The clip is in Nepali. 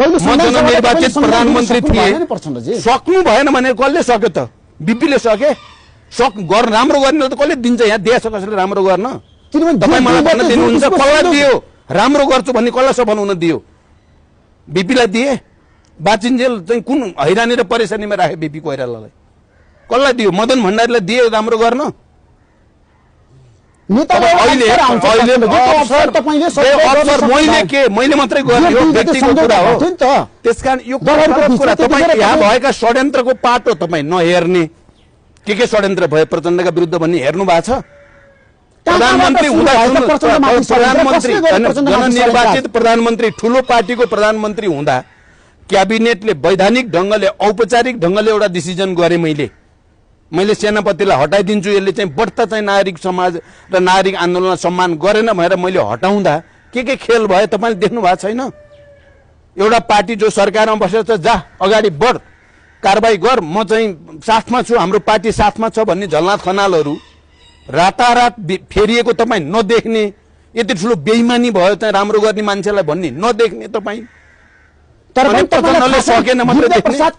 निर्वाचित प्रधानमन्त्री थिए, सक्नु भएन भने कसले सक्यो त? बिपीले सके? राम्रो गर्ने त कसले दिन्छ? यहाँ देश कसैले राम्रो गर्न? तपाईँ मलाई भन्न दिनुहुन्छ कसलाई दियो? राम्रो गर्छु भन्ने कसलाई सफल हुन दियो? बिपीलाई दिए? बाचिन्जेल चाहिँ कुन हैरानी र परेशानीमा राखे बिपी कोइरालालाई? कसलाई दियो? मदन भण्डारीलाई दियो राम्रो गर्न? मैले मात्रै गर्ने हो, व्यक्तिको कुरा हो। त्यसकारण यो कुरा तपाईँ यहाँ भएका षड्यन्त्रको पाटो तपाईँ नहेर्ने, के षड्यन्त्र भए प्रचण्डका विरुद्ध भन्ने हेर्नु भएको छ? प्रधानमन्त्री हुँदा जननिर्वाचित प्रधानमन्त्री, ठुलो पार्टीको प्रधानमन्त्री हुँदा क्याबिनेटले वैधानिक ढङ्गले, औपचारिक ढङ्गले एउटा डिसिजन गरे। मैले सेनापतिलाई हटाइदिन्छु, यसले चाहिँ बढ्ता चाहिँ नागरिक समाज र नागरिक आन्दोलनलाई सम्मान गरेन भनेर मैले हटाउँदा के खेल भयो तपाईँले देख्नु भएको छैन? एउटा पार्टी जो सरकारमा बसेर छ, जा अगाडि बढ, कारबाही गर, म चाहिँ साथमा छु, हाम्रो पार्टी साथमा छ भन्ने झलनाथ खनालहरू रातारात फेरिएको तपाईँ नदेख्ने, यति ठुलो बेइमानी भयो चाहिँ राम्रो गर्ने मान्छेलाई भन्ने नदेख्ने तपाईँ, तर प्रचण्डले सकेन मात्रै देख्ने।